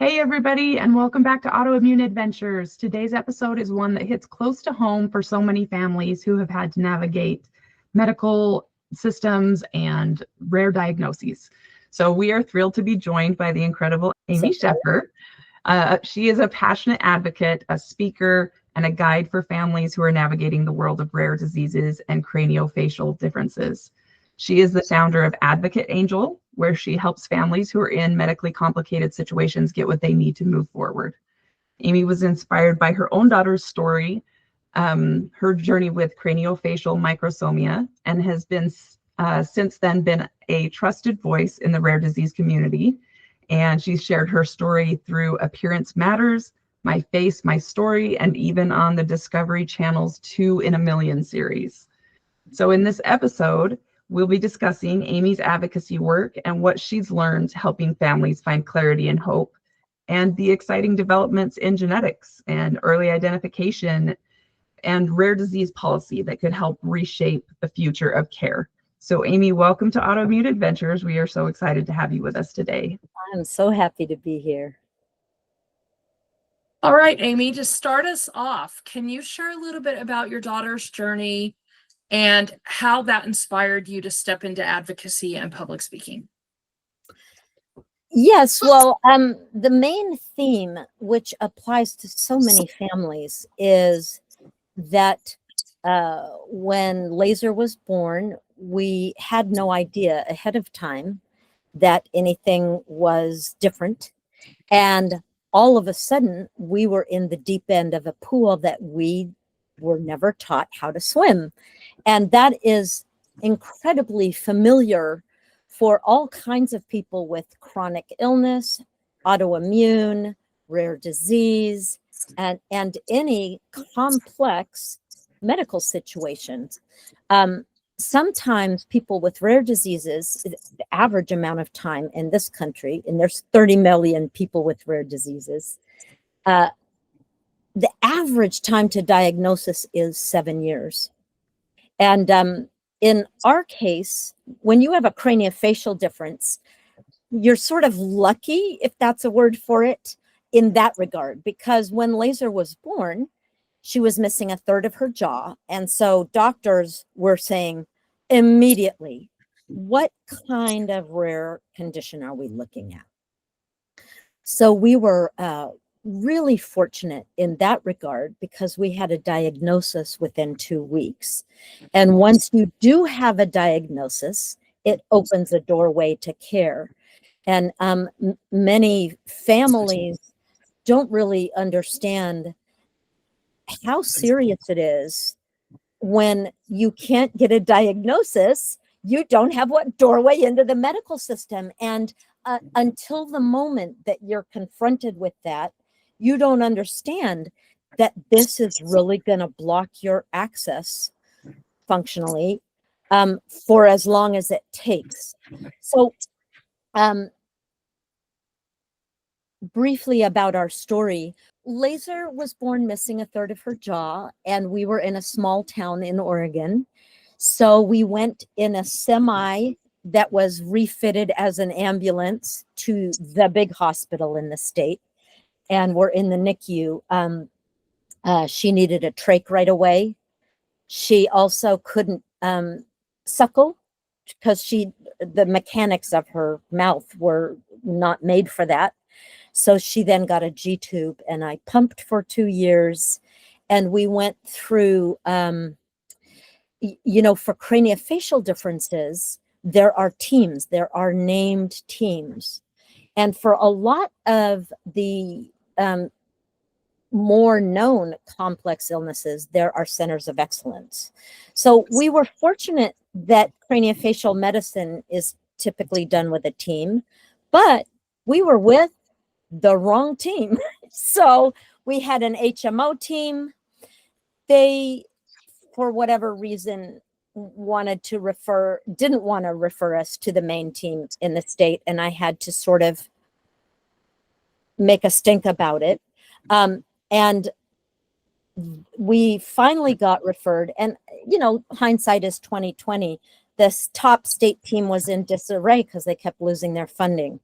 Hey everybody, and welcome back to Autoimmune Adventures. Today's episode is one that hits close to home for so many families who have had to navigate medical systems and rare diagnoses. So we are thrilled to be joined by the incredible Amy Schefer. She is a passionate advocate, a speaker, and a guide for families who are navigating the world of rare diseases and craniofacial differences. She is the founder of AdvocateAngel, where she helps families who are in medically complicated situations get what they need to move forward. Amy was inspired by her own daughter's story, her journey with craniofacial microsomia, and has been since then been a trusted voice in the rare disease community. And she's shared her story through Appearance Matters, My Face, My Story, and even on the Discovery Channel's 2 in a Million series. So in this episode, we'll be discussing Amy's advocacy work and what she's learned helping families find clarity and hope, and the exciting developments in genetics and early identification and rare disease policy that could help reshape the future of care. So Amy, welcome to Autoimmune Adventures. We are so excited to have you with us today. I'm so happy to be here. All right, Amy, to start us off, can you share a little bit about your daughter's journey and how that inspired you to step into advocacy and public speaking? Yes, well, the main theme, which applies to so many families, is that when Lazer was born, we had no idea ahead of time that anything was different. And all of a sudden, we were in the deep end of a pool that we were never taught how to swim. And that is incredibly familiar for all kinds of people with chronic illness, autoimmune, rare disease, and any complex medical situations. Sometimes people with rare diseases, the average amount of time in this country, and there's 30 million people with rare diseases, the average time to diagnosis is 7 years. And in our case, when you have a craniofacial difference, you're sort of lucky, if that's a word for it, in that regard, because when Lazer was born, she was missing a third of her jaw. And so doctors were saying immediately, what kind of rare condition are we looking at? So we were really fortunate in that regard because we had a diagnosis within 2 weeks. And once you do have a diagnosis, it opens a doorway to care. And many families don't really understand how serious it is when you can't get a diagnosis. You don't have what doorway into the medical system. And until the moment that you're confronted with that, you don't understand that this is really going to block your access functionally for as long as it takes. So briefly about our story, Lazer was born missing a third of her jaw, and we were in a small town in Oregon. So we went in a semi that was refitted as an ambulance to the big hospital in the state. And we're in the NICU. She needed a trach right away. She also couldn't suckle because the mechanics of her mouth were not made for that. So she then got a G-tube, and I pumped for 2 years. And we went through, for craniofacial differences, there are teams, there are named teams. And for a lot of the more known complex illnesses, there are centers of excellence. So we were fortunate that craniofacial medicine is typically done with a team, but we were with the wrong team. So we had an HMO team. They, for whatever reason, didn't want to refer us to the main team in the state. And I had to sort of make a stink about it. And we finally got referred, and hindsight is 2020. This top state team was in disarray because they kept losing their funding.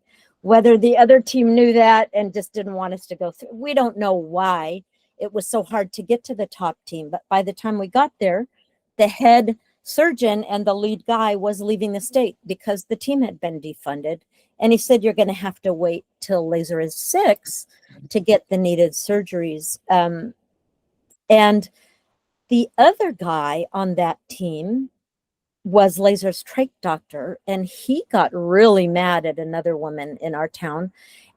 whether the other team knew that and just didn't want us to go through. We don't know why it was so hard to get to the top team. But by the time we got there, the head surgeon and the lead guy was leaving the state because the team had been defunded. And he said, you're going to have to wait till Lazer is 6 to get the needed surgeries. And the other guy on that team was Lazer's trach doctor, and he got really mad at another woman in our town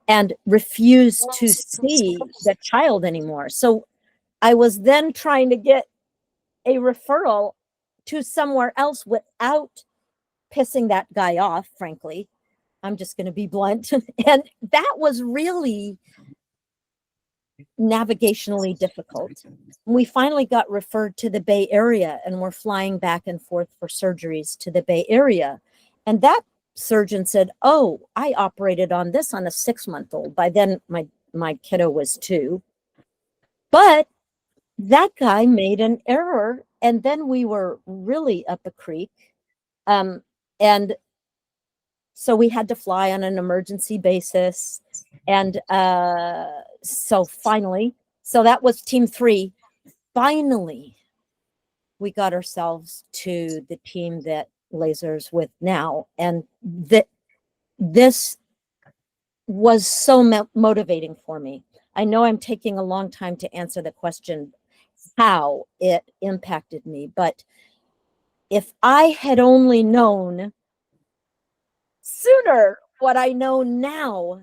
and refused to see the child anymore. So I was then trying to get a referral to somewhere else without pissing that guy off, frankly. I'm just going to be blunt. And that was really navigationally difficult. We finally got referred to the Bay Area, and we're flying back and forth for surgeries to the Bay Area. And that surgeon said, oh, I operated on this on a 6-month-old. By then my kiddo was 2. But that guy made an error, and then we were really up a creek. And so we had to fly on an emergency basis. And so finally, so that was team 3. Finally, we got ourselves to the team that Lazer's with now. And this was so motivating for me. I know I'm taking a long time to answer the question, how it impacted me. But if I had only known sooner what I know now,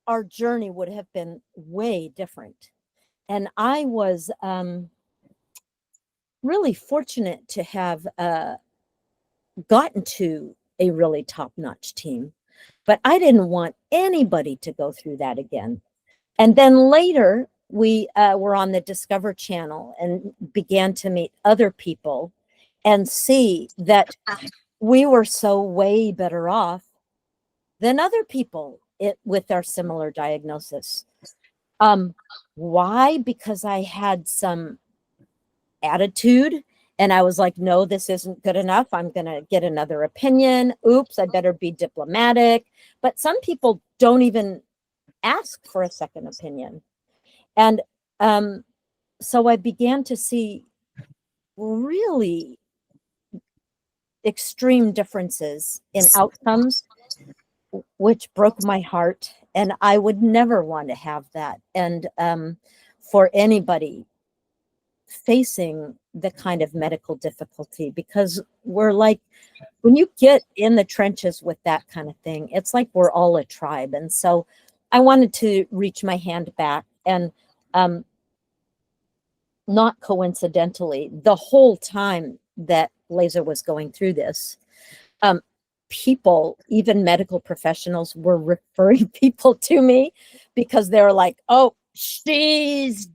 our journey would have been way different. And I was really fortunate to have gotten to a really top-notch team. But I didn't want anybody to go through that again. And then later, we were on the Discover Channel and began to meet other people and see that we were so way better off than other people with our similar diagnosis. Why? Because I had some attitude and I was like, no, this isn't good enough. I'm going to get another opinion. Oops, I better be diplomatic. But some people don't even ask for a second opinion. And so I began to see really extreme differences in outcomes, which broke my heart. And I would never want to have that. And for anybody facing the kind of medical difficulty, because we're like, when you get in the trenches with that kind of thing, it's like we're all a tribe. And so I wanted to reach my hand back, and not coincidentally, the whole time that Lazer was going through this, people, even medical professionals, were referring people to me because they were like, oh, she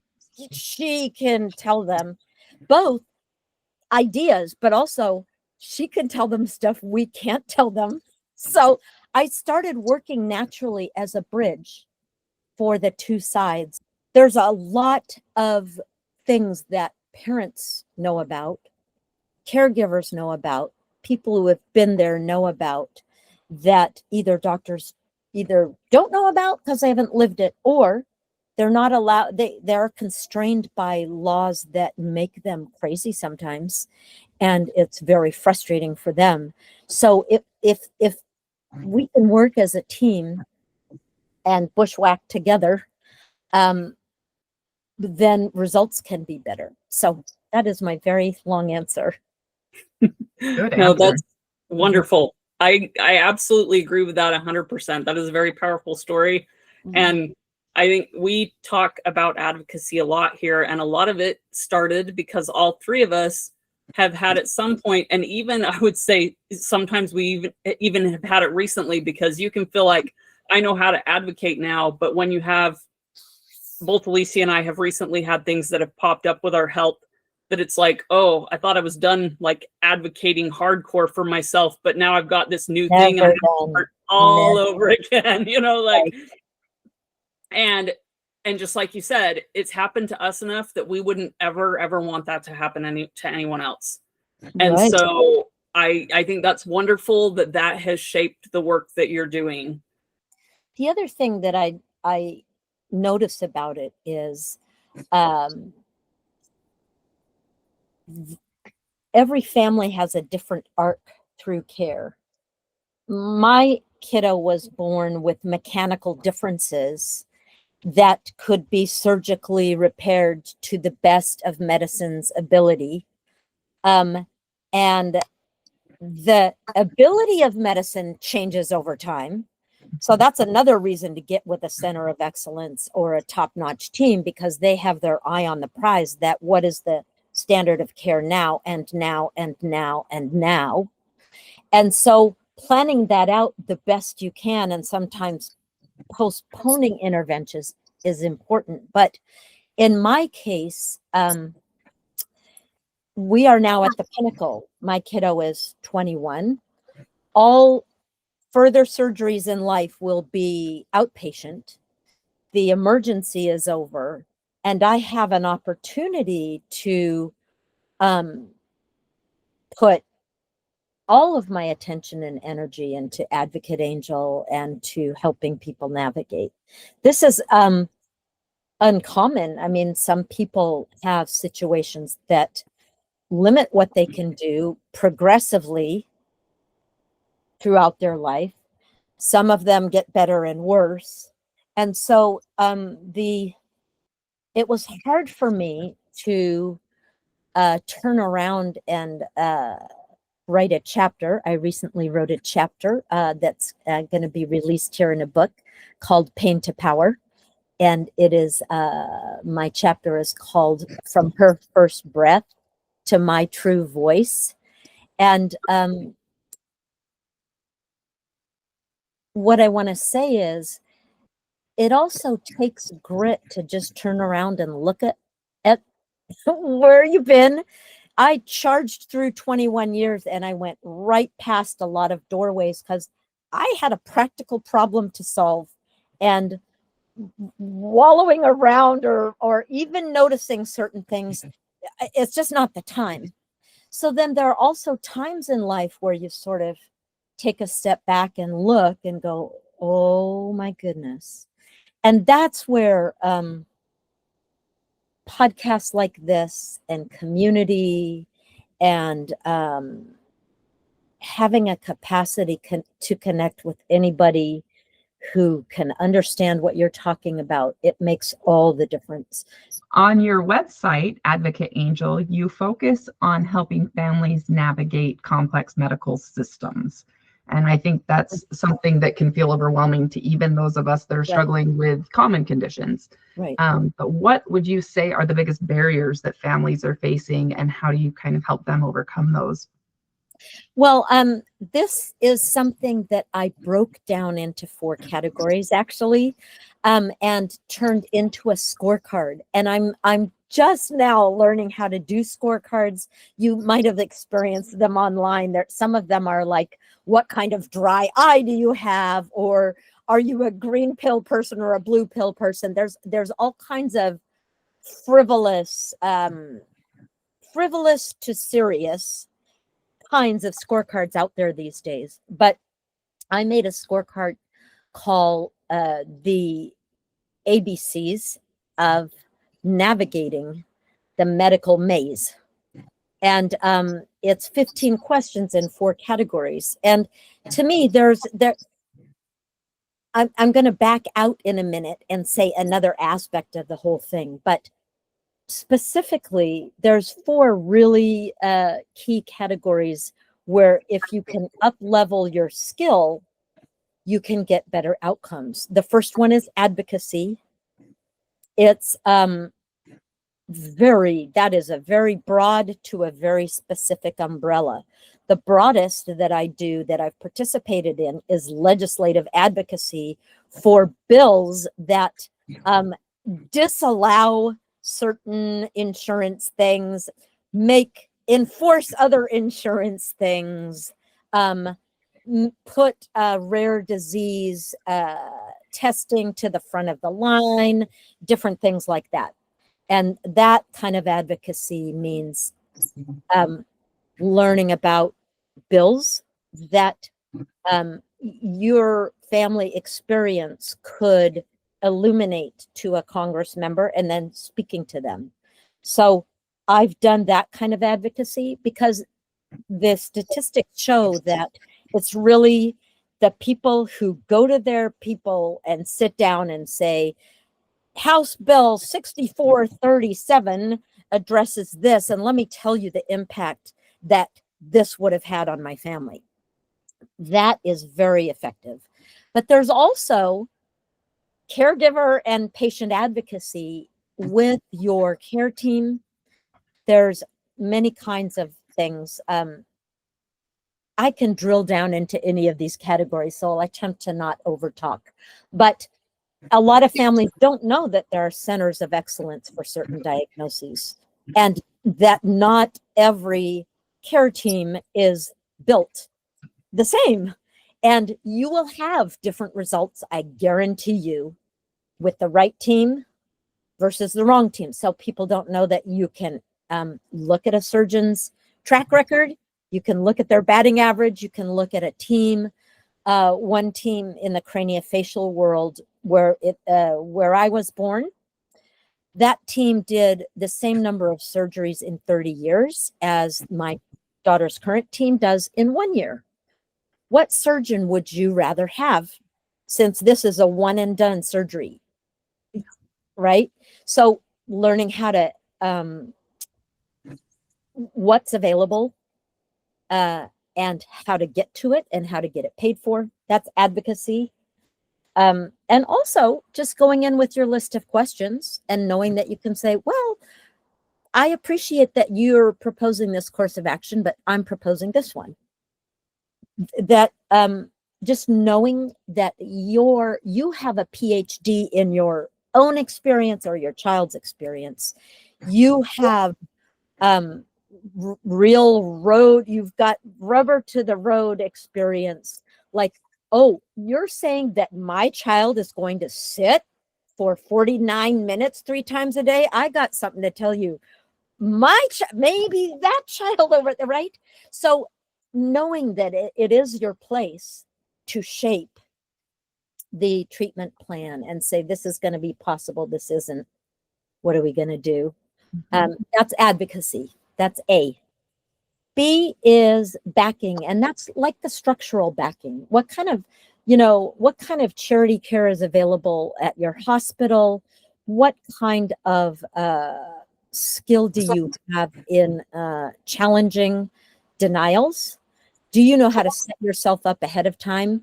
can tell them both ideas, but also she can tell them stuff we can't tell them. So I started working naturally as a bridge for the two sides. There's a lot of things that parents know about, caregivers know about, people who have been there know about, that either doctors either don't know about because they haven't lived it, or they're not allowed, they're constrained by laws that make them crazy sometimes, and it's very frustrating for them. So if we can work as a team and bushwhack together, then results can be better. So that is my very long answer. Good No, answer. that's wonderful. I absolutely agree with that 100%. That is a very powerful story. Mhm. And I think we talk about advocacy a lot here, and a lot of it started because all 3 of us have had at some point, and even I would say sometimes we even have had it recently, because you can feel like I know how to advocate now, but when you have, both Alicia and I have recently had things that have popped up with our health that it's like, oh, I thought I was done like advocating hardcore for myself, but now I've got this new thing and I have to start all over again, you know, like, and just like you said, it's happened to us enough that we wouldn't ever want that to happen to anyone else. And Right. so I think that's wonderful that has shaped the work that you're doing. the other thing that I notice about it is every family has a different arc through care. My kiddo was born with mechanical differences that could be surgically repaired to the best of medicine's ability. And the ability of medicine changes over time. So that's another reason to get with a center of excellence or a top-notch team, because they have their eye on the prize, that what is the standard of care now and now and now and now. And so planning that out the best you can, and sometimes postponing interventions is important. But in my case, we are now at the pinnacle. My kiddo is 21. All further surgeries in life will be outpatient. The emergency is over, and I have an opportunity to put all of my attention and energy into AdvocateAngel and to helping people navigate. This is uncommon. I mean, some people have situations that limit what they can do progressively throughout their life. Some of them get better and worse. And so it was hard for me to turn around and write a chapter. I recently wrote a chapter that's going to be released here in a book called Pain to Power. And it is, my chapter is called From Her First Breath to My True Voice. And what I want to say is, it also takes grit to just turn around and look at where you've been. I charged through 21 years and I went right past a lot of doorways because I had a practical problem to solve, and wallowing around or even noticing certain things, it's just not the time. So then there are also times in life where you sort of take a step back and look and go, oh my goodness. And that's where podcasts like this and community and having a capacity to connect with anybody who can understand what you're talking about, it makes all the difference. On your website, AdvocateAngel, you focus on helping families navigate complex medical systems. And I think that's something that can feel overwhelming to even those of us that are struggling with common conditions. Right. But what would you say are the biggest barriers that families are facing, and how do you kind of help them overcome those? Well, this is something that I broke down into 4 categories, actually, and turned into a scorecard. And I'm just now learning how to do scorecards. You might have experienced them online. Some of them are like, what kind of dry eye do you have? Or are you a green pill person or a blue pill person? There's all kinds of frivolous to serious kinds of scorecards out there these days. But I made a scorecard called the ABCs of navigating the medical maze. And it's 15 questions in 4 categories. And to me, I'm going to back out in a minute and say another aspect of the whole thing. But specifically, there's 4 really key categories where if you can up-level your skill, you can get better outcomes. The first one is advocacy. It's that is a very broad to a very specific umbrella. The broadest that I do, that I've participated in, is legislative advocacy for bills that disallow certain insurance things, enforce other insurance things, put rare disease testing to the front of the line, different things like that. And that kind of advocacy means learning about bills that you're family experience could illuminate to a Congress member and then speaking to them. So I've done that kind of advocacy because the statistics show that it's really the people who go to their people and sit down and say, House Bill 6437 addresses this, and let me tell you the impact that this would have had on my family. That is very effective. But there's also caregiver and patient advocacy with your care team. There's many kinds of things. I can drill down into any of these categories, so I'll attempt to not overtalk. But a lot of families don't know that there are centers of excellence for certain diagnoses, and that not every care team is built the same. And you will have different results, I guarantee you, with the right team versus the wrong team. So people don't know that you can look at a surgeon's track record. You can look at their batting average. You can look at a team. One team in the craniofacial world where I was born, that team did the same number of surgeries in 30 years as my daughter's current team does in 1 year. What surgeon would you rather have, since this is a one and done surgery, right? So learning how to, what's available, and how to get to it and how to get it paid for. That's advocacy. And also just going in with your list of questions and knowing that you can say, well, I appreciate that you're proposing this course of action, but I'm proposing this one. That just knowing that you have a PhD in your own experience or your child's experience. You have real road, you've got rubber to the road experience. Like, oh, you're saying that my child is going to sit for 49 minutes 3 times a day? I got something to tell you. Maybe that child over there, right? So knowing that it is your place to shape the treatment plan and say, this is going to be possible, this isn't, what are we going to do? That's advocacy. That's A. B is backing, and that's like the structural backing. What kind of charity care is available at your hospital? What kind of skill do you have in challenging denials? Do you know how to set yourself up ahead of time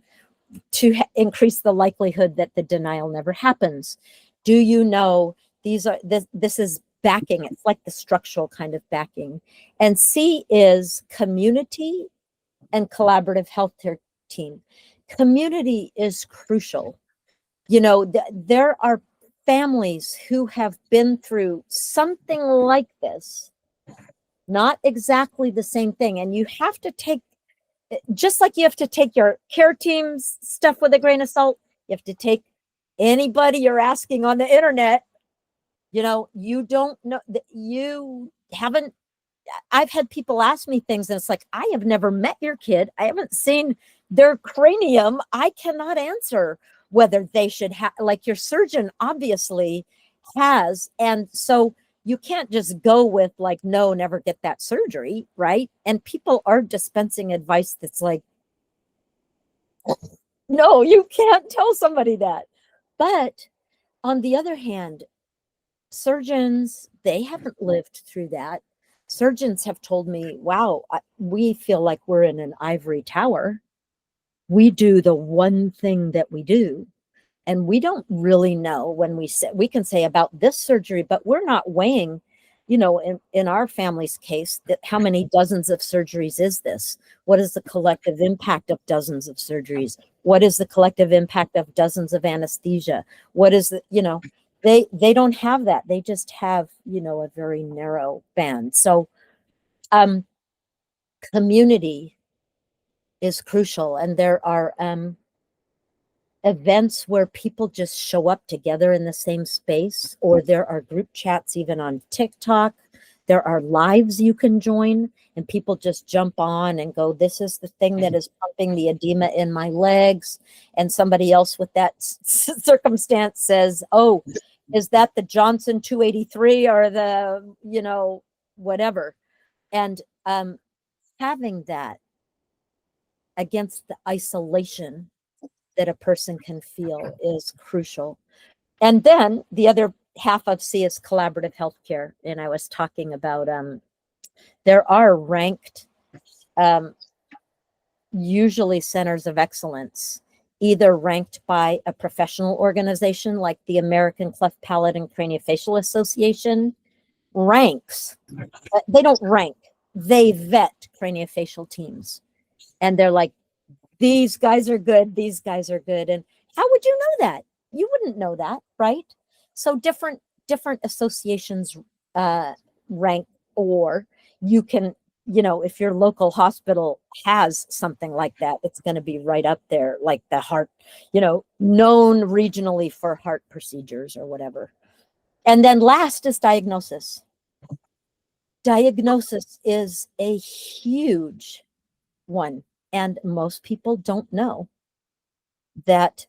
to increase the likelihood that the denial never happens? Do you know this is backing? It's like the structural kind of backing. And C is community and collaborative healthcare team. Community is crucial. There are families who have been through something like this, not exactly the same thing. And you have to take, just like you have to take your care team's stuff with a grain of salt, you have to take anybody you're asking on the internet. You don't know that you haven't. I've had people ask me things and it's like, I have never met your kid. I haven't seen their cranium. I cannot answer whether they should have, like your surgeon obviously has. And so you can't just go with like, no, never get that surgery, right? And people are dispensing advice that's like, no, you can't tell somebody that. But on the other hand, surgeons, they haven't lived through that. Surgeons have told me, wow, we feel like we're in an ivory tower. We do the one thing that we do. And we don't really know when we can say about this surgery, but we're not weighing, in our family's case, that how many dozens of surgeries is this? What is the collective impact of dozens of surgeries? What is the collective impact of dozens of anesthesia? What is they don't have that. They just have, a very narrow band. So community is crucial. And there are events where people just show up together in the same space, or there are group chats even on TikTok There are lives you can join, and people just jump on and go, this is the thing that is pumping the edema in my legs. And somebody else with that circumstance says, oh, is that the Johnson 283 or the, whatever. And having that against the isolation that a person can feel is crucial. And then the other half of C is collaborative healthcare. And I was talking about there are ranked, usually centers of excellence, either ranked by a professional organization like the American Cleft Palate and Craniofacial Association ranks. They don't rank, they vet craniofacial teams. And they're like, these guys are good, these guys are good. And how would you know that? You wouldn't know that, right? So different associations rank, or you can, if your local hospital has something like that, it's going to be right up there, like the heart, known regionally for heart procedures or whatever. And then last is diagnosis. Diagnosis is a huge one. And most people don't know that,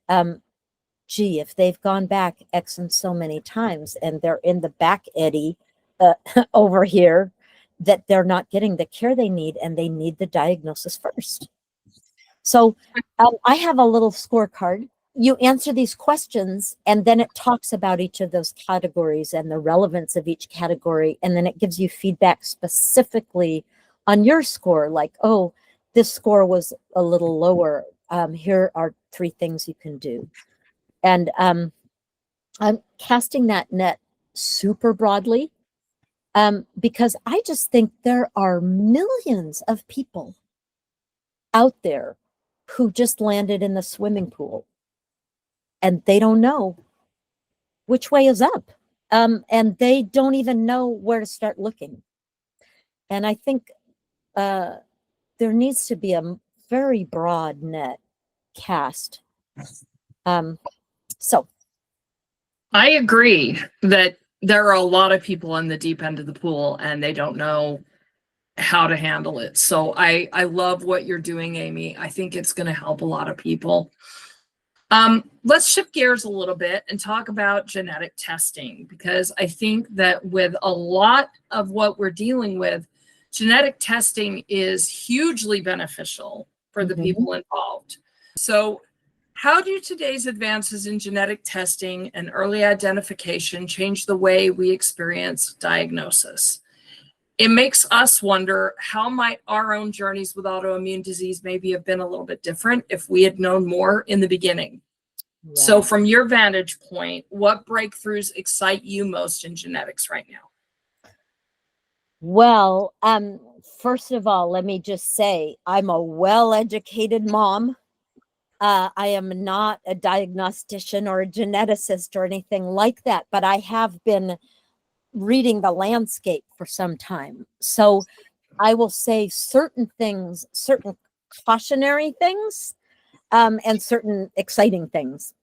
gee, if they've gone back X and so many times and they're in the back eddy over here, that they're not getting the care they need, and they need the diagnosis first. So I have a little scorecard. You answer these questions, and then it talks about each of those categories and the relevance of each category. And then it gives you feedback specifically on your score, like, oh, this score was a little lower. Here are 3 things you can do. And I'm casting that net super broadly because I just think there are millions of people out there who just landed in the swimming pool and they don't know which way is up. And they don't even know where to start looking. And I think there needs to be a very broad net cast. So I agree that there are a lot of people in the deep end of the pool and they don't know how to handle it. So I love what you're doing, Amy. I think it's going to help a lot of people. Let's shift gears a little bit and talk about genetic testing, because I think that with a lot of what we're dealing with, genetic testing is hugely beneficial for the people involved. So how do today's advances in genetic testing and early identification change the way we experience diagnosis? It makes us wonder, how might our own journeys with autoimmune disease maybe have been a little bit different if we had known more in the beginning? Yeah. So from your vantage point, what breakthroughs excite you most in genetics right now? Well, first of all, let me just say I'm a well-educated mom. I am not a diagnostician or a geneticist or anything like that, but I have been reading the landscape for some time. So I will say certain things, certain cautionary things, and certain exciting things.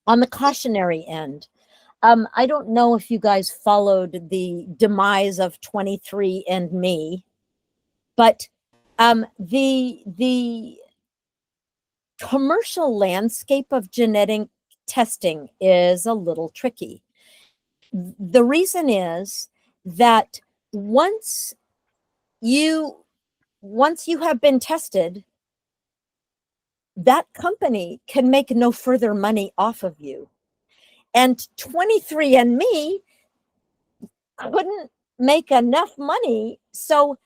On the cautionary end, I don't know if you guys followed the demise of 23andMe, but the commercial landscape of genetic testing is a little tricky. The reason is that once you have been tested, that company can make no further money off of you. And 23andMe couldn't make enough money, so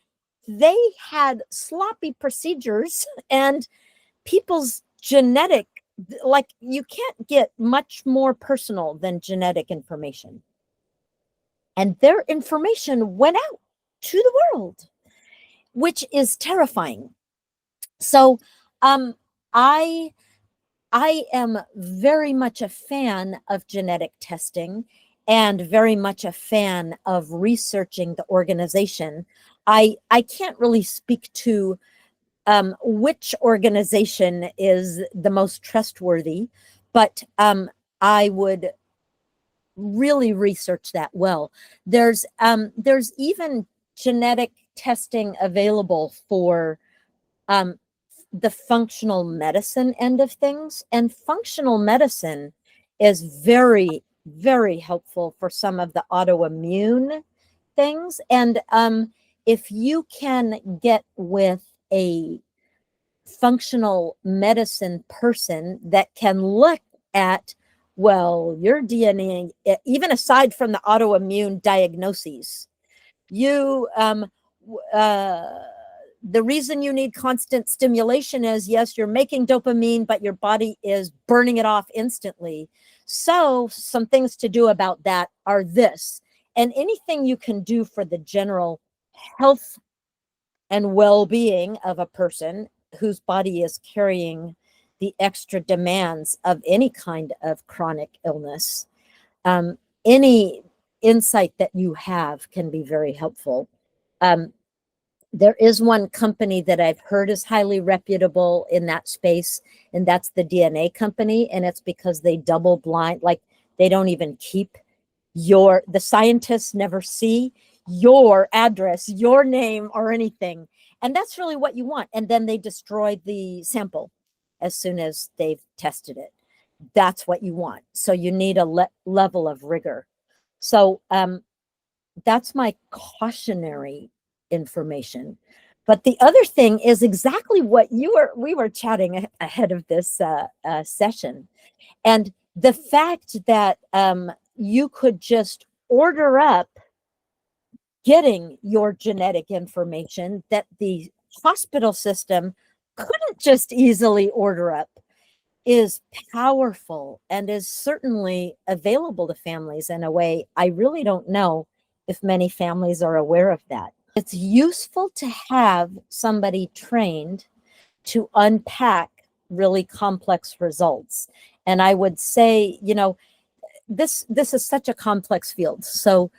they had sloppy procedures, and people's genetic, like, you can't get much more personal than genetic information. And their information went out to the world, which is terrifying. So I am very much a fan of genetic testing and very much a fan of researching the organization. I can't really speak to which organization is the most trustworthy, but I would really research that well. There's even genetic testing available for the functional medicine end of things, and functional medicine is very, very helpful for some of the autoimmune things. And if you can get with a functional medicine person that can look at, well, your DNA, even aside from the autoimmune diagnoses, you the reason you need constant stimulation is, yes, you're making dopamine, but your body is burning it off instantly. So some things to do about that are this, and anything you can do for the general health and well-being of a person whose body is carrying the extra demands of any kind of chronic illness. Any insight that you have can be very helpful. There is one company that I've heard is highly reputable in that space, and that's the DNA company. And it's because they double blind, like they don't even keep the scientists never see your address, your name, or anything. And that's really what you want. And then they destroy the sample as soon as they've tested it. That's what you want. So you need a level of rigor. So that's my cautionary information. But the other thing is exactly what we were chatting ahead of this session. And the fact that you could just order up getting your genetic information that the hospital system couldn't just easily order up is powerful and is certainly available to families in a way I really don't know if many families are aware of that. It's useful to have somebody trained to unpack really complex results. And I would say, this is such a complex field. So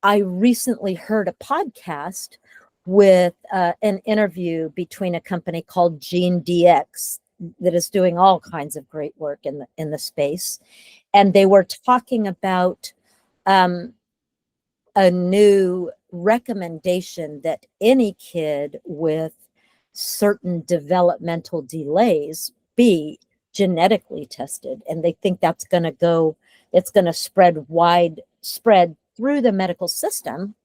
I recently heard a podcast with an interview between a company called GeneDx that is doing all kinds of great work in the space. And they were talking about a new recommendation that any kid with certain developmental delays be genetically tested. And they think it's going to spread through the medical system,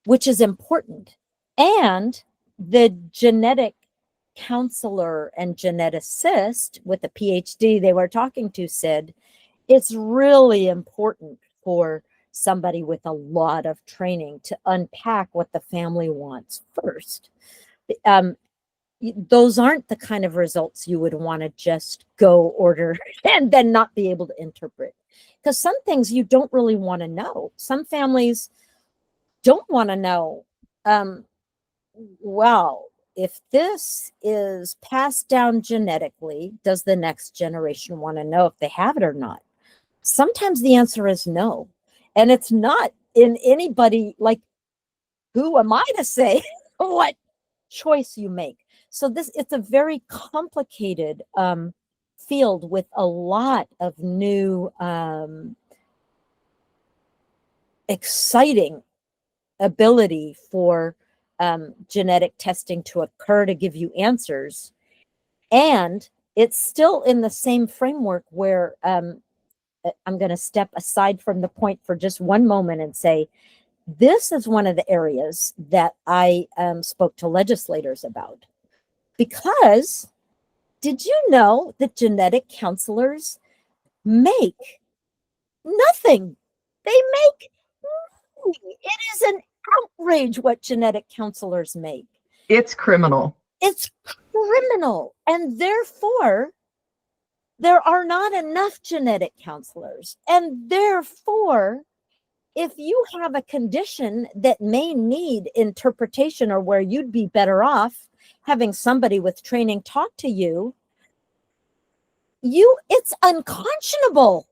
which is important. And the genetic counselor and geneticist with a PhD they were talking to said it's really important for somebody with a lot of training to unpack what the family wants first. Those aren't the kind of results you would want to just go order and then not be able to interpret. Because some things you don't really want to know. Some families don't want to know, well, if this is passed down genetically, does the next generation want to know if they have it or not? Sometimes the answer is no. And it's not in anybody, like, who am I to say what choice you make? So it's a very complicated field with a lot of new exciting ability for genetic testing to occur to give you answers. And it's still in the same framework where I'm going to step aside from the point for just one moment and say, this is one of the areas that I spoke to legislators about. Because did you know that genetic counselors make nothing? They make nothing. It is an outrage what genetic counselors make. It's criminal. It's criminal. And therefore, there are not enough genetic counselors. And therefore, if you have a condition that may need interpretation or where you'd be better off having somebody with training talk to you, it's unconscionable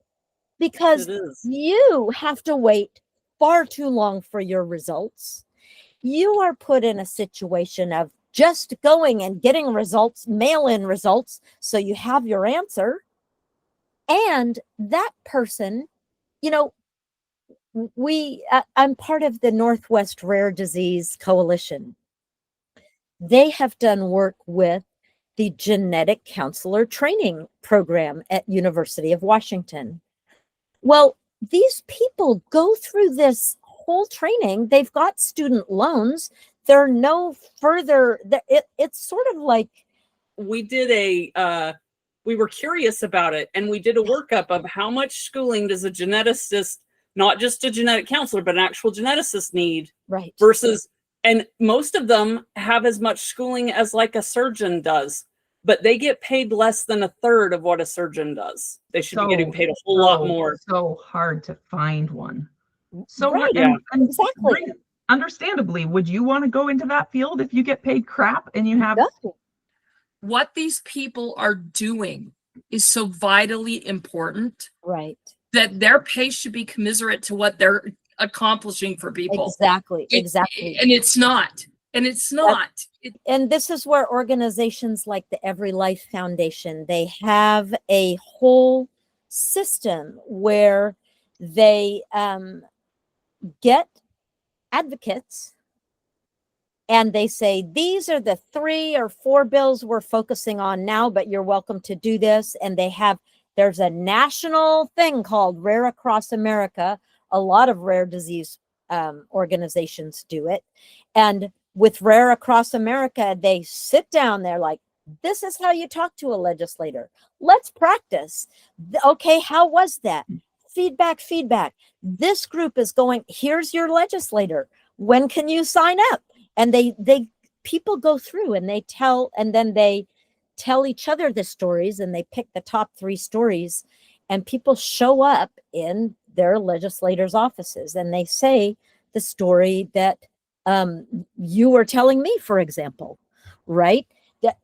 because you have to wait far too long for your results. You are put in a situation of just going and getting results, mail-in results, so you have your answer. And that person you know, I'm part of the Northwest Rare Disease Coalition. They have done work with the genetic counselor training program at University of Washington. Well, these people go through this whole training. They've got student loans. They're no further. It's sort of like, We did we were curious about it, and we did a workup of how much schooling does a geneticist, not just a genetic counselor, but an actual geneticist need, right, versus, and most of them have as much schooling as like a surgeon does, but they get paid less than a third of what a surgeon does. They should be getting paid a whole lot more. So hard to find one. So right, and exactly. Understandably, would you want to go into that field if you get paid crap and you have? No. What these people are doing is so vitally important, Right, that their pay should be commiserate to what they're accomplishing for people. exactly. And it's not. And it's not. And this is where organizations like the Every Life Foundation, they have a whole system where they get advocates and they say, these are the 3 or 4 bills we're focusing on now, but you're welcome to do this. And there's a national thing called Rare Across America. A lot of rare disease organizations do it. And with Rare Across America, they sit down, they're like, this is how you talk to a legislator. Let's practice. Okay, how was that? Feedback. This group is going, here's your legislator. When can you sign up? And people go through and they tell each other the stories, and they pick the top 3 stories, and people show up in their legislators' offices and they say the story that you were telling me, for example, right? That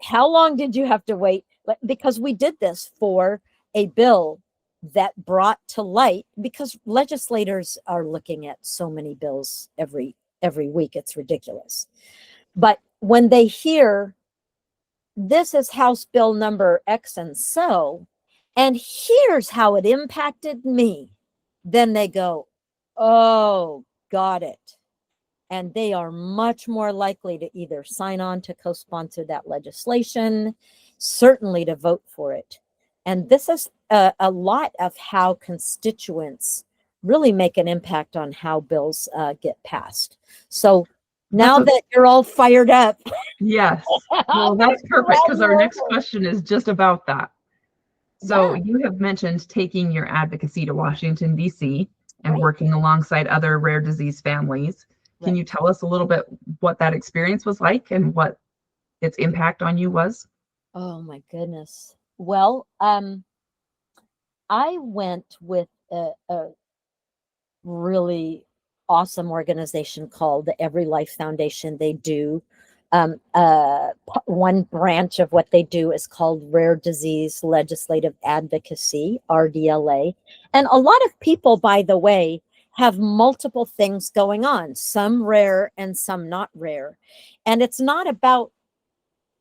how long did you have to wait? Because we did this for a bill that brought to light, because legislators are looking at so many bills every week, it's ridiculous. But when they hear this is House Bill number X and so, and here's how it impacted me, then they go, oh, got it. And they are much more likely to either sign on to co-sponsor that legislation, certainly to vote for it. And this is a lot of how constituents really make an impact on how bills get passed. So now that you're all fired up. Yes. Well, that's perfect, because our next question is just about that. So you have mentioned taking your advocacy to Washington, D.C. and working alongside other rare disease families. Can you tell us a little bit what that experience was like and what its impact on you was? Oh my goodness. Well, I went with a really awesome organization called the Every Life Foundation. They do one branch of what they do is called Rare Disease Legislative Advocacy, RDLA. And a lot of people, by the way, have multiple things going on, some rare and some not rare. And it's not about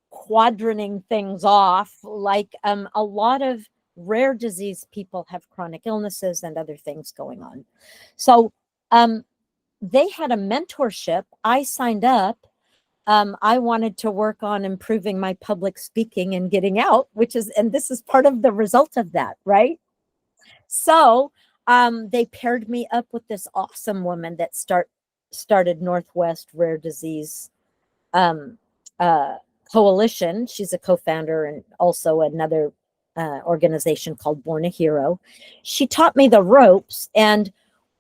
quadrant things off, like a lot of rare disease people have chronic illnesses and other things going on. So they had a mentorship. I signed up. I wanted to work on improving my public speaking and getting out, and this is part of the result of that, right? So they paired me up with this awesome woman that started Northwest Rare Disease Coalition. She's a co-founder and also another organization called Born a Hero. She taught me the ropes, and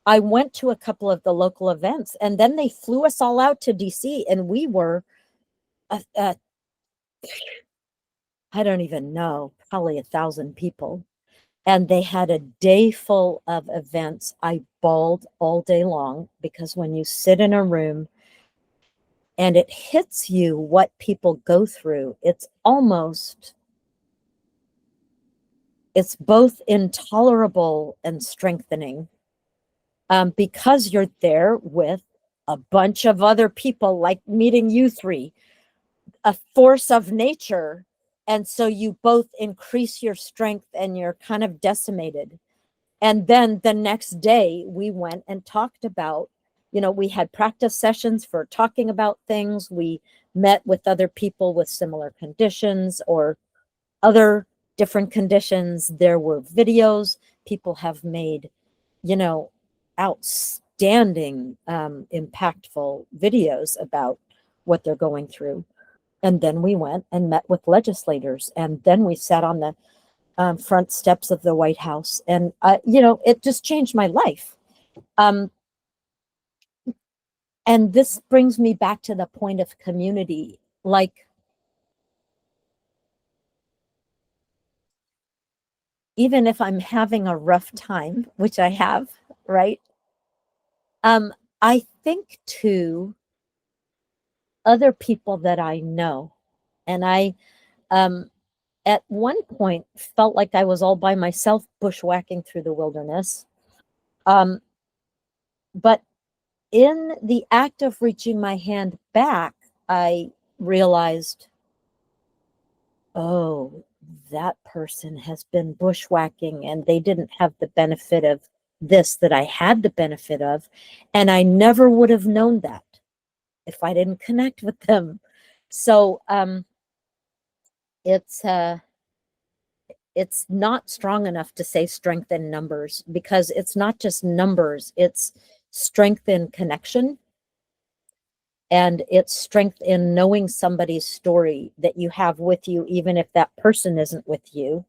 I went to a couple of the local events, and then they flew us all out to DC, and we were, I don't even know, probably 1,000 people. And they had a day full of events. I bawled all day long, because when you sit in a room and it hits you what people go through, it's both intolerable and strengthening. Because you're there with a bunch of other people, like meeting you 3, a force of nature. And so you both increase your strength and you're kind of decimated. And then the next day we went and talked about, we had practice sessions for talking about things. We met with other people with similar conditions or other different conditions. There were videos. People have made, outstanding, impactful videos about what they're going through. And then we went and met with legislators. And then we sat on the front steps of the White House. And, it just changed my life. And this brings me back to the point of community. Like, even if I'm having a rough time, which I have, right? I think to other people that I know, and I, at one point, felt like I was all by myself bushwhacking through the wilderness. But in the act of reaching my hand back, I realized, oh, that person has been bushwhacking and they didn't have the benefit of this that I had the benefit of. And I never would have known that if I didn't connect with them. So it's not strong enough to say strength in numbers, because it's not just numbers, it's strength in connection. And it's strength in knowing somebody's story that you have with you, even if that person isn't with you.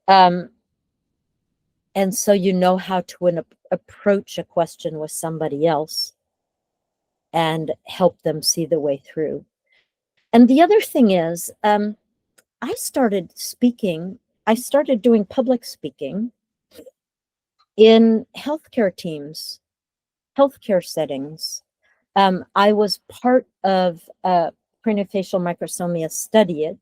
And so you know how to approach a question with somebody else and help them see the way through. And the other thing is, I started doing public speaking in healthcare teams, healthcare settings. I was part of craniofacial microsomia study it,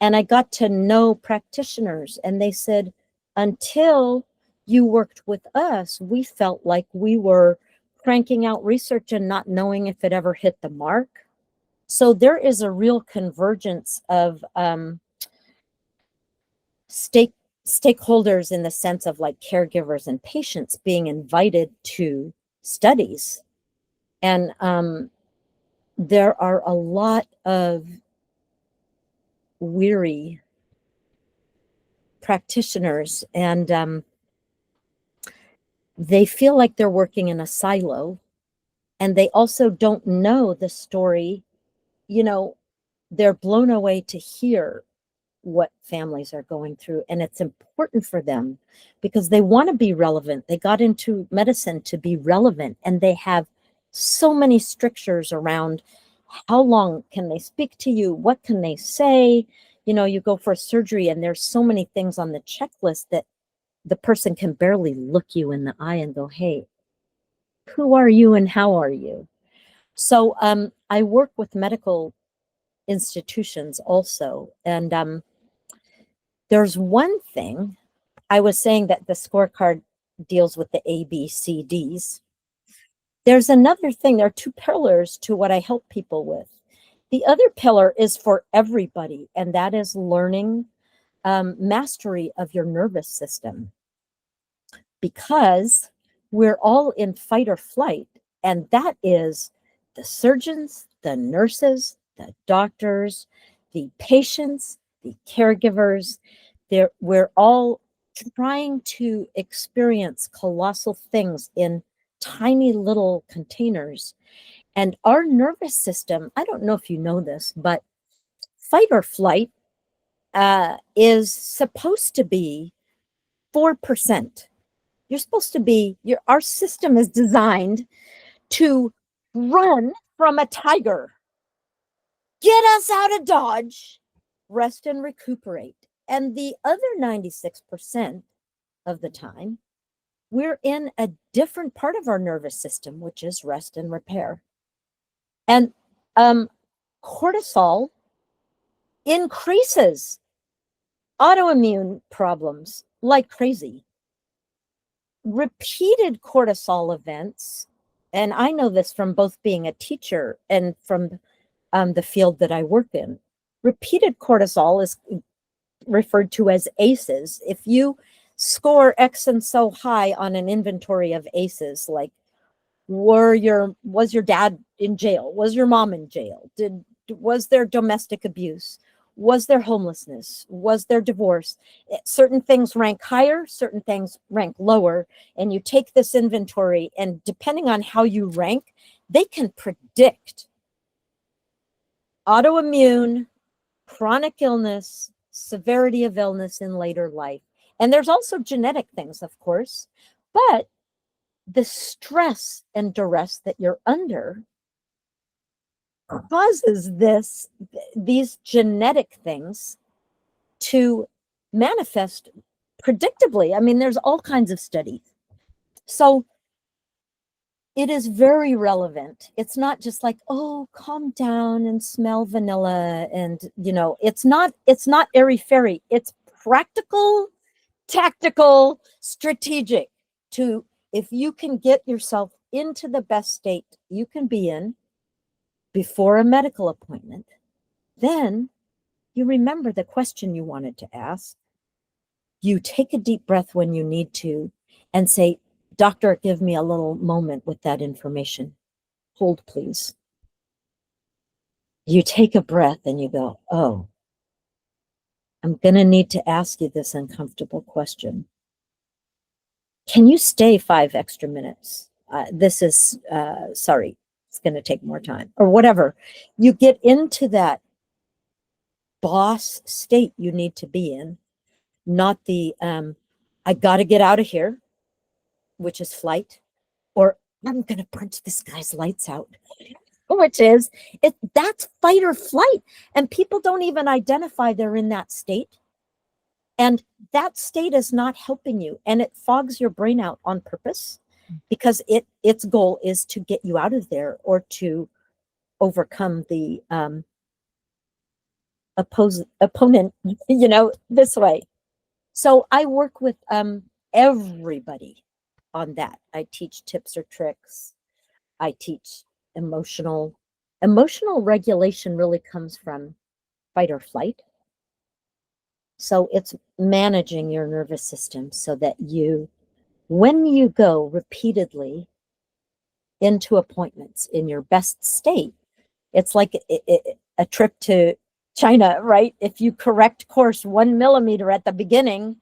and I got to know practitioners, and they said, until you worked with us, we felt like we were cranking out research and not knowing if it ever hit the mark. So there is a real convergence of stakeholders in the sense of like caregivers and patients being invited to studies. And there are a lot of weary practitioners, and they feel like they're working in a silo, and they also don't know the story. They're blown away to hear what families are going through, and it's important for them because they want to be relevant. They got into medicine to be relevant, and they have so many strictures around how long can they speak to you, what can they say. You go for a surgery and there's so many things on the checklist that the person can barely look you in the eye and go, hey, who are you and how are you? So I work with medical institutions also, and there's one thing. I was saying that the scorecard deals with the A, B, C, Ds. There's another thing. There are two pillars to what I help people with. The other pillar is for everybody, and that is learning mastery of your nervous system, because we're all in fight or flight, and that is the surgeons, the nurses, the doctors, the patients, the caregivers. We're all trying to experience colossal things in tiny little containers. And our nervous system, I don't know if you know this, but fight or flight is supposed to be 4%. You're supposed to be, our system is designed to run from a tiger, get us out of Dodge, rest and recuperate. And the other 96% of the time, we're in a different part of our nervous system, which is rest and repair. And cortisol increases autoimmune problems like crazy. Repeated cortisol events, and I know this from both being a teacher and from the field that I work in. Repeated cortisol is referred to as ACEs. If you score X and so high on an inventory of ACEs, like was your dad in jail? Was your mom in jail? Was there domestic abuse? Was there homelessness? Was there divorce? Certain things rank higher, certain things rank lower. And you take this inventory, and depending on how you rank, they can predict autoimmune, chronic illness, severity of illness in later life. And there's also genetic things, of course, but the stress and duress that you're under causes these genetic things to manifest predictably. I mean, there's all kinds of studies. So it is very relevant. It's not just like, oh, calm down and smell vanilla. And, it's not airy-fairy. It's practical, tactical, strategic if you can get yourself into the best state you can be in before a medical appointment, then you remember the question you wanted to ask. You take a deep breath when you need to and say, doctor, give me a little moment with that information. Hold, please. You take a breath and you go, oh, I'm going to need to ask you this uncomfortable question. Can you stay 5 extra minutes? Sorry, it's going to take more time, or whatever. You get into that boss state you need to be in, not the, I got to get out of here, which is flight, or I'm going to punch this guy's lights out, that's fight or flight. And people don't even identify they're in that state. And that state is not helping you, and it fogs your brain out on purpose, because its goal is to get you out of there or to overcome the opponent, this way. So I work with everybody on that. I teach tips or tricks. I teach emotional regulation. Really comes from fight or flight. So it's managing your nervous system so that when you go repeatedly into appointments in your best state, it's like a trip to China, right? If you correct course 1 millimeter at the beginning,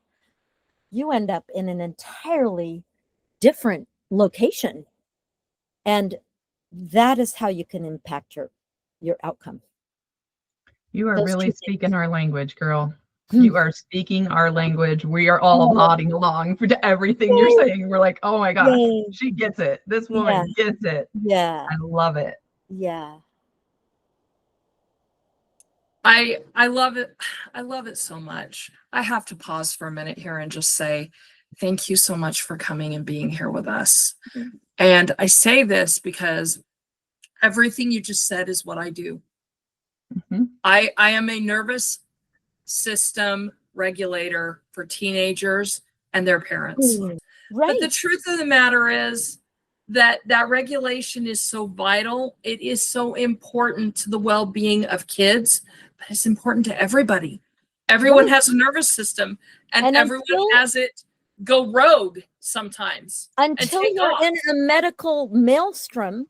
you end up in an entirely different location. And that is how you can impact your outcome. You are Those really 2 speaking things. our language, girl. You are speaking our language. We are all nodding along to everything you're saying. We're like, oh my gosh, Yay. she gets it. This woman gets it. Yeah. I love it. Yeah. I love it. I love it so much. I have to pause for a minute here and just say thank you so much for coming and being here with us. Mm-hmm. And I say this because everything you just said is what I do. Mm-hmm. I am a nervous system regulator for teenagers and their parents. Right. But the truth of the matter is that regulation is so vital. It is so important to the well-being of kids, but it's important to everybody. Everyone has a nervous system, and everyone has it go rogue sometimes. Until you're in a medical maelstrom,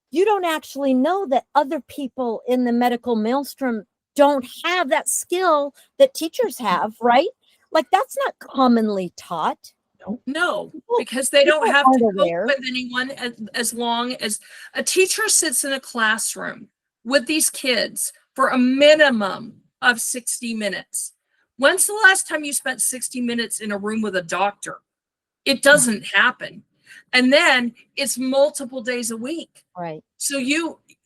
you don't actually know that other people in the medical maelstrom don't have that skill that teachers have, right? Like, that's not commonly taught. No, because they don't have to cope with anyone as long as a teacher sits in a classroom with these kids for a minimum of 60 minutes. When's the last time you spent 60 minutes in a room with a doctor? It doesn't happen. And then it's multiple days a week. Right. So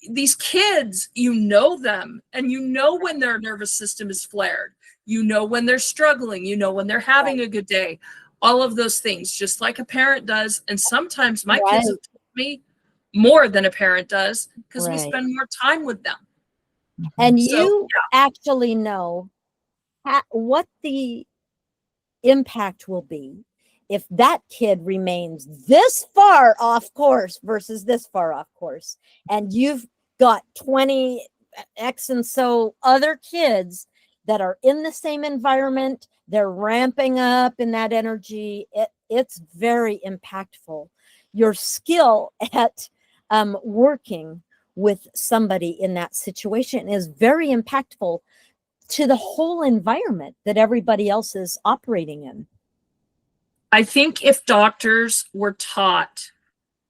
these kids, you know them, and you know when their nervous system is flared. You know when they're struggling. You know when they're having a good day. All of those things, just like a parent does. And sometimes my kids have told me more than a parent does, because we spend more time with them. And you actually know what the impact will be if that kid remains this far off course versus this far off course. And you've got 20 X and so other kids that are in the same environment, They're ramping up in that energy. It's very impactful. Your skill at working with somebody in that situation is very impactful to the whole environment that everybody else is operating in. I think if doctors were taught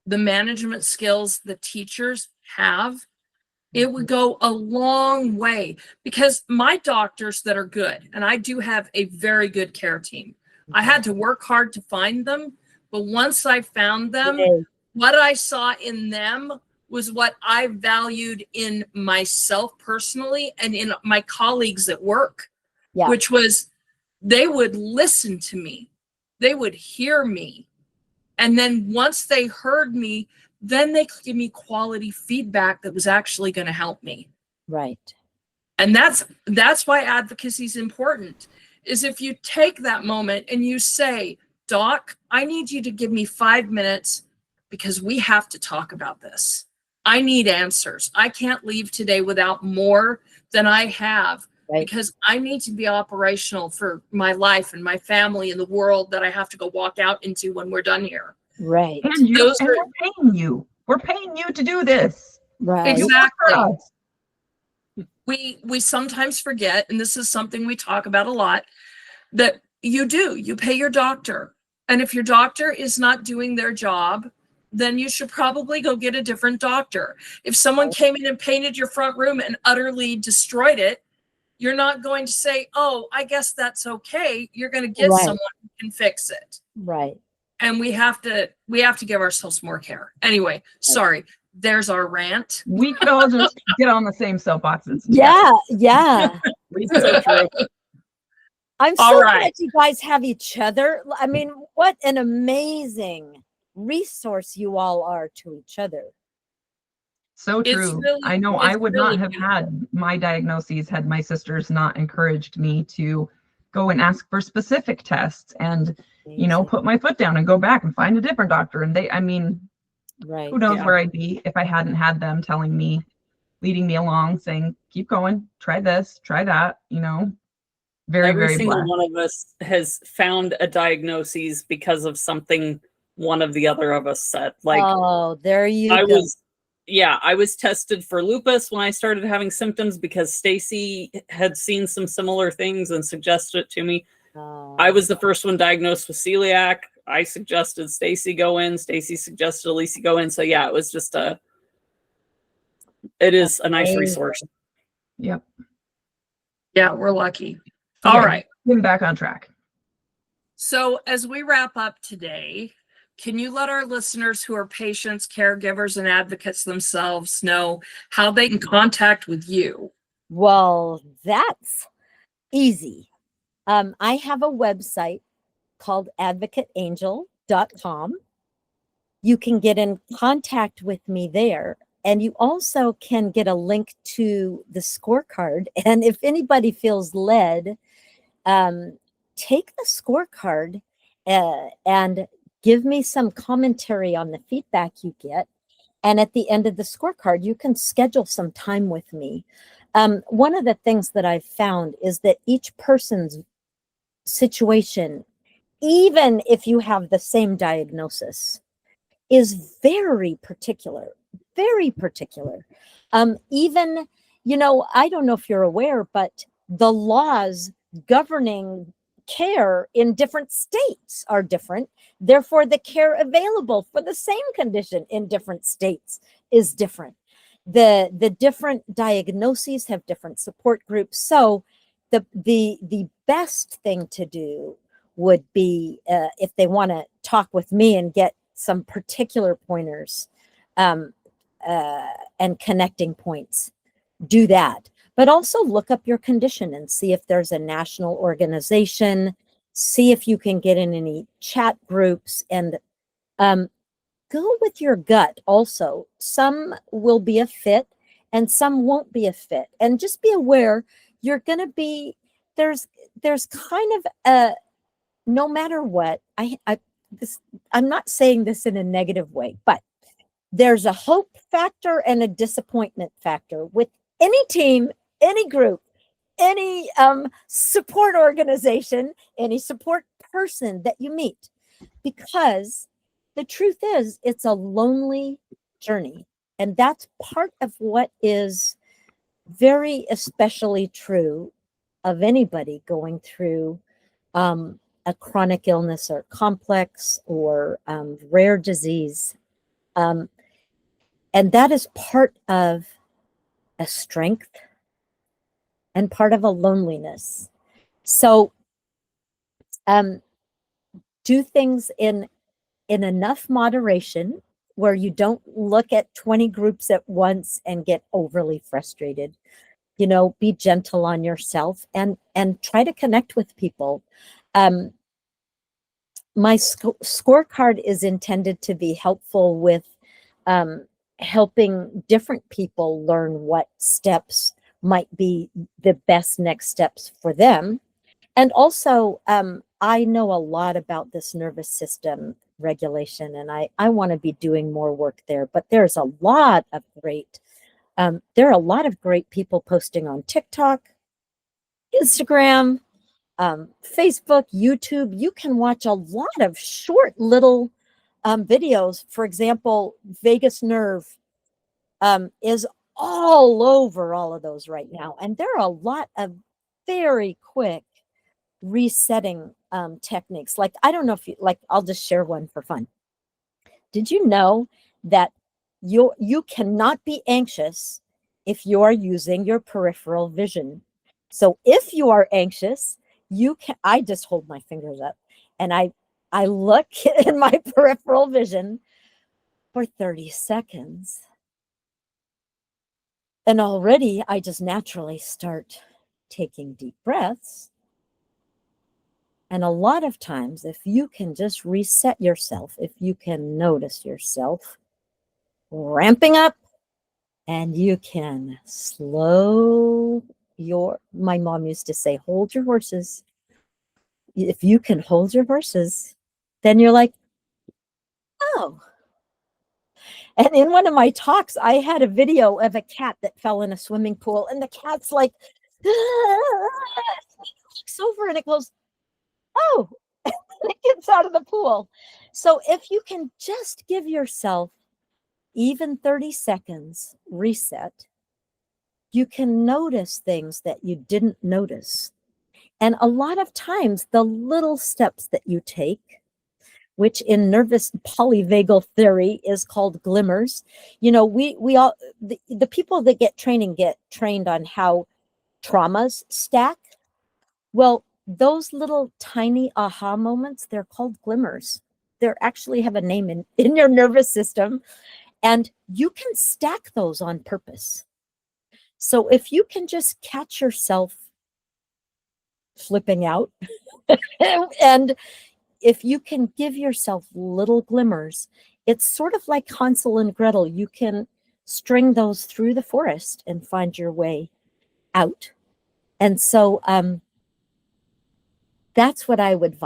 the management skills the teachers have, it would go a long way, because my doctors that are good, and I do have a very good care team. I had to work hard to find them, but once I found them, what I saw in them was what I valued in myself personally and in my colleagues at work, which was they would listen to me, they would hear me. And then once they heard me, then they could give me quality feedback that was actually going to help me. Right. And that's why advocacy is important, is if you take that moment and you say, Doc, I need you to give me 5 minutes because we have to talk about this. I need answers. I can't leave today without more than I have, because I need to be operational for my life and my family and the world that I have to go walk out into when we're done here. Right. And we're paying you. We're paying you to do this. Right. Exactly. We sometimes forget, and this is something we talk about a lot, that you pay your doctor. And if your doctor is not doing their job, then you should probably go get a different doctor. If someone came in and painted your front room and utterly destroyed it, you're not going to say, oh, I guess that's okay. You're going to get someone who can fix it. Right. And we have to give ourselves more care. Anyway, sorry. There's our rant. We could all just get on the same soapboxes. Yeah. So true. I'm so glad you guys have each other. I mean, what an amazing resource you all are to each other. So true. I know I would not have had my diagnoses had my sisters not encouraged me to go and ask for specific tests and, put my foot down and go back and find a different doctor. And who knows where I'd be if I hadn't had them telling me, leading me along, saying, keep going, try this, try that, Every single blessed. one of us has found a diagnosis because of something one of the other of us said. Like, oh, there you go. I was tested for lupus when I started having symptoms because Stacy had seen some similar things and suggested it to me. I was the first one diagnosed with celiac. I suggested Stacy go in. Stacy suggested Elise go in. So yeah, it was just it is a nice resource. Yep. Yeah, we're lucky. Okay, all right. Getting back on track. So as we wrap up today, can you let our listeners who are patients, caregivers, and advocates themselves know how they can contact with you? Well, that's easy. I have a website called AdvocateAngel.com. You can get in contact with me there. And you also can get a link to the scorecard. And if anybody feels led, take the scorecard and give me some commentary on the feedback you get. And at the end of the scorecard, you can schedule some time with me. One of the things that I've found is that each person's situation, even if you have the same diagnosis, is very particular. Even, I don't know if you're aware, but the laws governing care in different states are different. Therefore, the care available for the same condition in different states is different. The different diagnoses have different support groups. So the best thing to do would be, if they want to talk with me and get some particular pointers and connecting points, do that. But also look up your condition and see if there's a national organization, see if you can get in any chat groups, and go with your gut also. Some will be a fit and some won't be a fit. And just be aware you're going to be, there's kind of a, no matter what, I'm not saying this in a negative way, but there's a hope factor and a disappointment factor with any team, any group, any support organization, any support person that you meet, because the truth is it's a lonely journey. And that's part of what is very especially true of anybody going through a chronic illness or complex or rare disease. And that is part of a strength and part of a loneliness. So do things in enough moderation where you don't look at 20 groups at once and get overly frustrated. You know, be gentle on yourself and try to connect with people. My scorecard is intended to be helpful with helping different people learn what steps might be the best next steps for them. And also, I know a lot about this nervous system regulation, and I want to be doing more work there. But there's a lot of great, there are a lot of great people posting on TikTok, Instagram, Facebook, YouTube. You can watch a lot of short little videos. For example, Vagus Nerve is all over all of those right now. And there are a lot of very quick resetting techniques. Like, I don't know if you like, I'll just share one for fun. Did you know that you cannot be anxious if you are using your peripheral vision? So if you are anxious, you can, I just hold my fingers up and I look in my peripheral vision for 30 seconds. And already I just naturally start taking deep breaths. And a lot of times, if you can just reset yourself, if you can notice yourself ramping up and you can slow my mom used to say, hold your horses. If you can hold your horses, then you're like, oh. And in one of my talks, I had a video of a cat that fell in a swimming pool, and the cat's like, looks over and it goes, oh, and it gets out of the pool. So if you can just give yourself even 30 seconds reset, you can notice things that you didn't notice. And a lot of times, the little steps that you take, which in nervous polyvagal theory is called glimmers. You know, we all, the people that get trained on how traumas stack. Well, those little tiny aha moments, they're called glimmers. They actually have a name in your nervous system, and you can stack those on purpose. So if you can just catch yourself flipping out and if you can give yourself little glimmers, it's sort of like Hansel and Gretel. You can string those through the forest and find your way out. And so that's what I would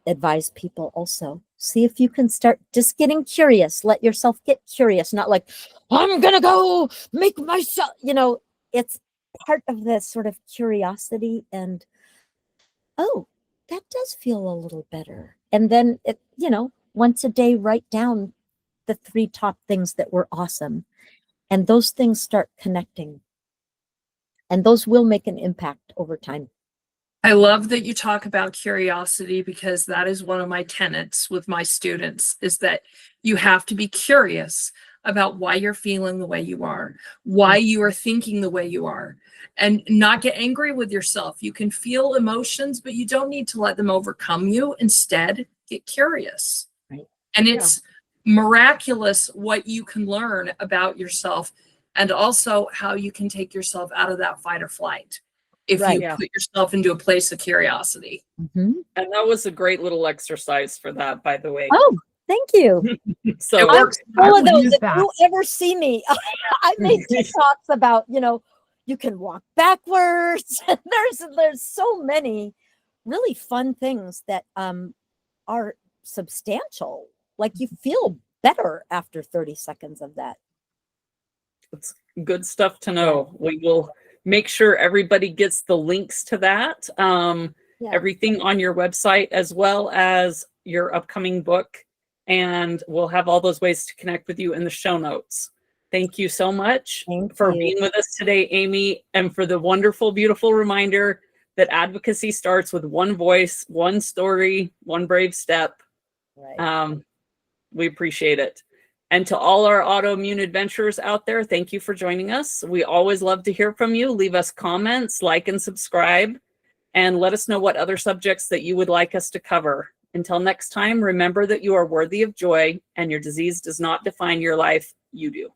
advise people also. See if you can start just getting curious. Let yourself get curious, not like, I'm going to go make myself, you know, it's part of this sort of curiosity and, oh, that does feel a little better. And then, once a day, write down the 3 top things that were awesome. And those things start connecting. And those will make an impact over time. I love that you talk about curiosity, because that is one of my tenets with my students, is that you have to be curious about why you're feeling the way you are, why you are thinking the way you are, and not get angry with yourself. You can feel emotions, but you don't need to let them overcome you. Instead, get curious. Right. And it's miraculous what you can learn about yourself, and also how you can take yourself out of that fight or flight if you put yourself into a place of curiosity. Mm-hmm. And that was a great little exercise for that, by the way. Oh, thank you. So it works. All of those, if you ever see me, I make TikToks about, you can walk backwards. There's so many really fun things that are substantial. Like you feel better after 30 seconds of that. It's good stuff to know. We will make sure everybody gets the links to that. Yeah. Everything on your website, as well as your upcoming book. And we'll have all those ways to connect with you in the show notes. Thank you so much for being with us today, Amy, and for the wonderful, beautiful reminder that advocacy starts with one voice, one story, one brave step. Right. We appreciate it. And to all our autoimmune adventurers out there, thank you for joining us. We always love to hear from you. Leave us comments, like and subscribe, and let us know what other subjects that you would like us to cover. Until next time, remember that you are worthy of joy and your disease does not define your life. You do.